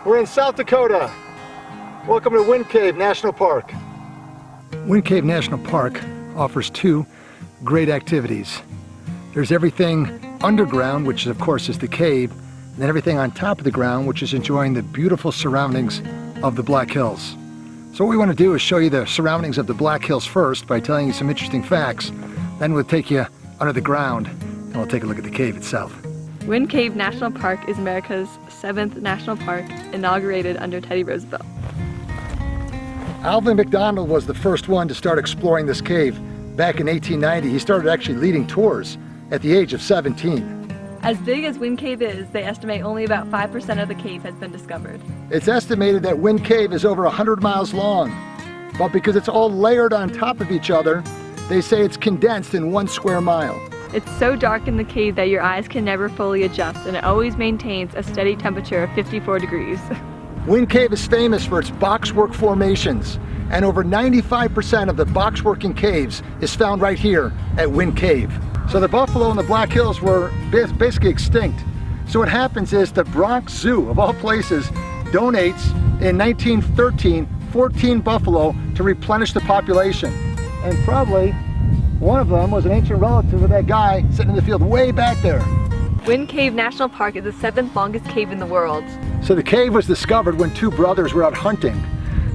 We're in South Dakota. Welcome to Wind Cave National Park. Wind Cave National Park offers two great activities. There's everything underground, which of course is the cave, and then everything on top of the ground, which is enjoying the beautiful surroundings of the Black Hills. So what we want to do is show you the surroundings of the Black Hills first by telling you some interesting facts. Then we'll take you under the ground and we'll take a look at the cave itself. Wind Cave National Park is America's 7th national park, inaugurated under Teddy Roosevelt. Alvin McDonald was the first one to start exploring this cave back in 1890. He started actually leading tours at the age of 17. As big as Wind Cave is, they estimate only about 5% of the cave has been discovered. It's estimated that Wind Cave is over 100 miles long, but because it's all layered on top of each other, they say it's condensed in 1 square mile. It's so dark in the cave that your eyes can never fully adjust, and it always maintains a steady temperature of 54 degrees. Wind Cave is famous for its boxwork formations, and over 95% of the boxwork in caves is found right here at Wind Cave. So the buffalo in the Black Hills were basically extinct. So what happens is the Bronx Zoo, of all places, donates in 1913 14 buffalo to replenish the population. And probably one of them was an ancient relative of that guy sitting in the field way back there. Wind Cave National Park is the 7th longest cave in the world. So the cave was discovered when two brothers were out hunting.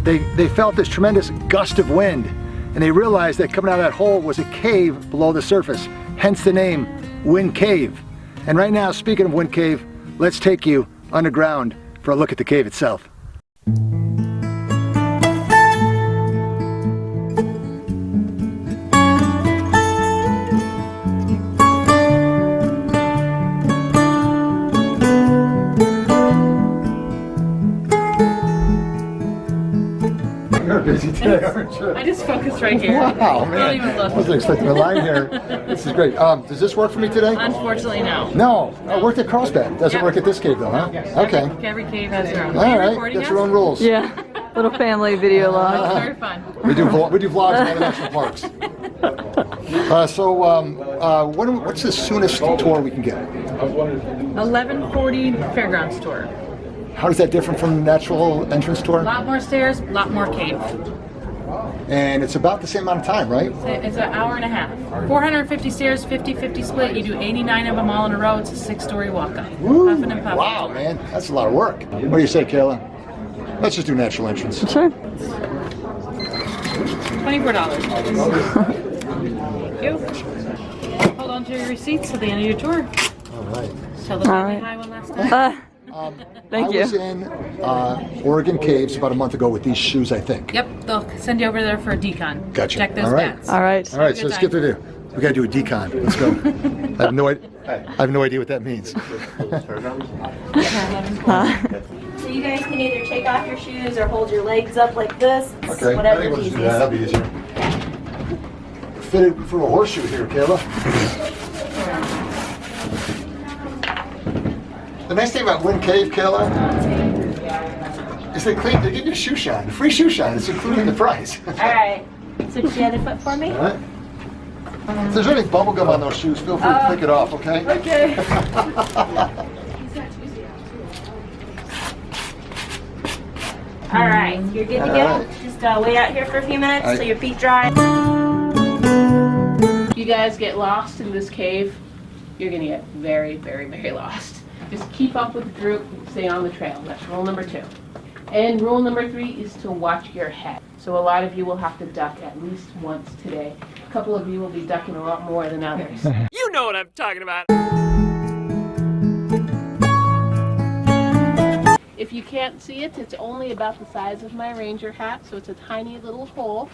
They felt this tremendous gust of wind, and they realized that coming out of that hole was a cave below the surface, hence the name Wind Cave. And right now, speaking of Wind Cave, let's take you underground for a look at the cave itself. You're busy today, aren't you? I just focused right here. Wow, man. Don't even look. I wasn't expecting a line here. This is great. Does this work for me today? Unfortunately, no. No. I worked at Carlsbad. Doesn't work at this cave though, huh? Okay. Every cave has their own. All right. That's your own rules. Yeah, little family video log. Very fun. We do vlogs in all the national parks. What's the soonest tour we can get? 11:40 fairgrounds tour. How does that differ from the natural entrance tour? A lot more stairs, a lot more cave. And it's about the same amount of time, right? It's an hour and a half. 450 stairs, 50-50 split. You do 89 of them all in a row. It's a 6-story walk-up. Puffin' and puffin'. Wow, man. That's a lot of work. What do you say, Kayla? Let's just do natural entrance. Sure. $24. Thank you. Hold on to your receipts at the end of your tour. All right. Tell the family hi one last time. Thank you. I was in Oregon Caves about a month ago with these shoes, I think. Yep, they'll send you over there for a decon. Gotcha. Check those All right. stats. All right. All right, so let's get through there. We got to do a decon. Let's go. I have no idea what that means. So you guys can either take off your shoes or hold your legs up like this. It's Okay, I whatever's think we'll just do easiest. that. That'll be easier. Fitted for a horseshoe here, Kayla. The nice thing about Wind Cave, Kayla, is they give you a shoe shine, a free shoe shine. It's included in the price. All right. Switch the other foot for me. All right. If there's any bubble gum on those shoes, feel free to pick it off, okay? Okay. All right, you're good to go. right. Just wait out here for a few minutes All right. till your feet dry. If you guys get lost in this cave, you're gonna get very, very, very lost. Just keep up with the group, stay on the trail. That's rule number 2. And rule number 3 is to watch your head. So a lot of you will have to duck at least once today. A couple of you will be ducking a lot more than others. You know what I'm talking about. If you can't see it, it's only about the size of my ranger hat, so it's a tiny little hole.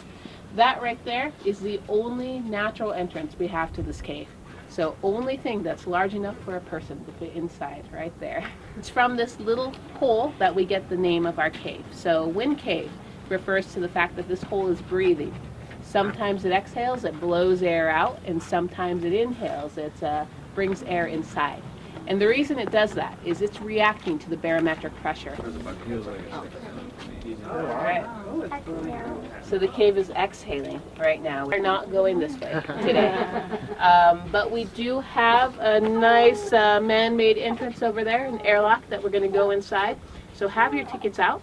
That right there is the only natural entrance we have to this cave. So only thing that's large enough for a person to fit inside, right there. It's from this little hole that we get the name of our cave. So Wind Cave refers to the fact that this hole is breathing. Sometimes it exhales, it blows air out, and sometimes it inhales, it brings air inside. And the reason it does that is it's reacting to the barometric pressure. Alright. So the cave is exhaling right now. We're not going this way today. But we do have a nice man-made entrance over there, an airlock that we're going to go inside. So have your tickets out.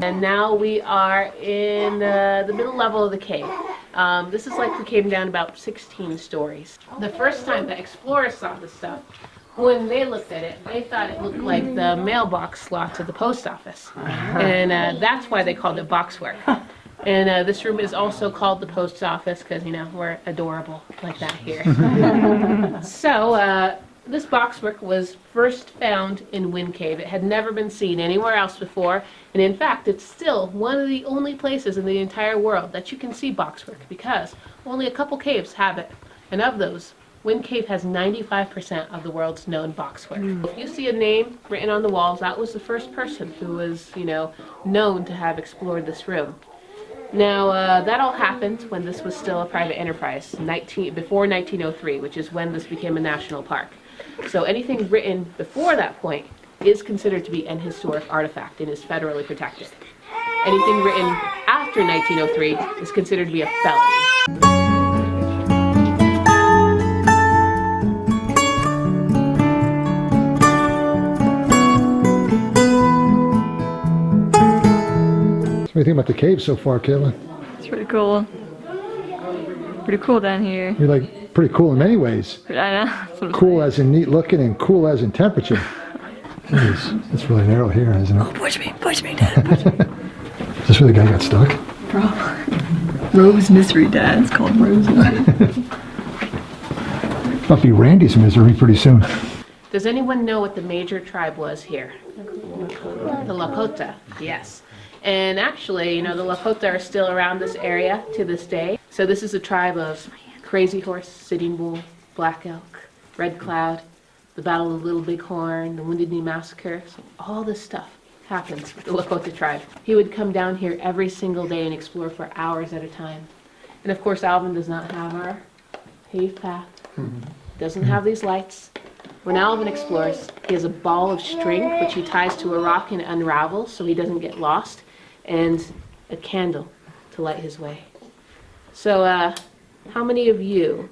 And now we are in the middle level of the cave. This is like we came down about 16 stories. The first time the explorers saw this stuff, when they looked at it, they thought it looked like the mailbox slots at the post office. And that's why they called it boxwork. And this room is also called the post office because, you know, we're adorable like that here. So this boxwork was first found in Wind Cave. It had never been seen anywhere else before. And in fact, it's still one of the only places in the entire world that you can see boxwork because only a couple caves have it. And of those, Wind Cave has 95% of the world's known boxwork. If you see a name written on the walls, that was the first person who was, you know, known to have explored this room. Now, that all happened when this was still a private enterprise, before 1903, which is when this became a national park. So anything written before that point is considered to be an historic artifact and is federally protected. Anything written after 1903 is considered to be a felony. What do you think about the cave so far, Kayla? It's pretty cool. Pretty cool down here. You're like pretty cool in many ways. I know. That's what I'm Cool saying. as in neat looking and cool as in temperature. Jeez, it's really narrow here, isn't it? Push me, Dad. Push me. Is this where the guy got stuck? Rose Misery, Dad. It's called Rose Misery. Might be Randy's misery pretty soon. Does anyone know what the major tribe was here? The Lakota, yes. And actually, you know, the Lakota are still around this area to this day. So this is a tribe of Crazy Horse, Sitting Bull, Black Elk, Red Cloud, the Battle of Little Bighorn, the Wounded Knee Massacre. So all this stuff happens with the Lakota tribe. He would come down here every single day and explore for hours at a time. And of course, Alvin does not have our paved path, doesn't have these lights. When Alvin explores, he has a ball of string which he ties to a rock and unravels so he doesn't get lost, and a candle to light his way. So how many of you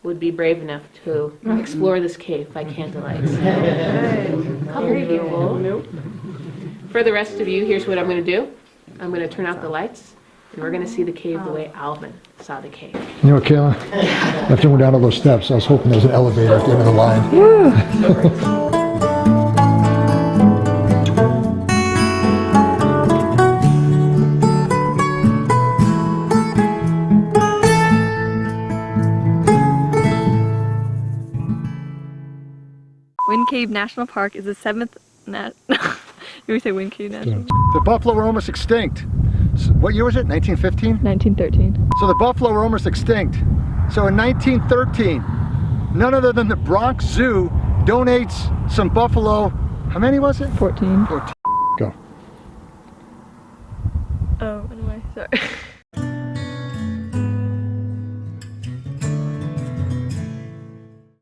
would be brave enough to explore this cave by candlelight? Couple people. Nope. For the rest of you, here's what I'm going to do. I'm going to turn out the lights, and we're going to see the cave the way Alvin saw the cave. You know what, Kayla? After we went down all those steps, I was hoping there was an elevator at the end of the line. Wind Cave National Park is the 7th you say Wind Cave National Park? The buffalo were almost extinct. So what year was it? 1915? 1913. So the buffalo were almost extinct. So in 1913, none other than the Bronx Zoo donates some buffalo. How many was it? 14. 14. Go. Oh, anyway, sorry.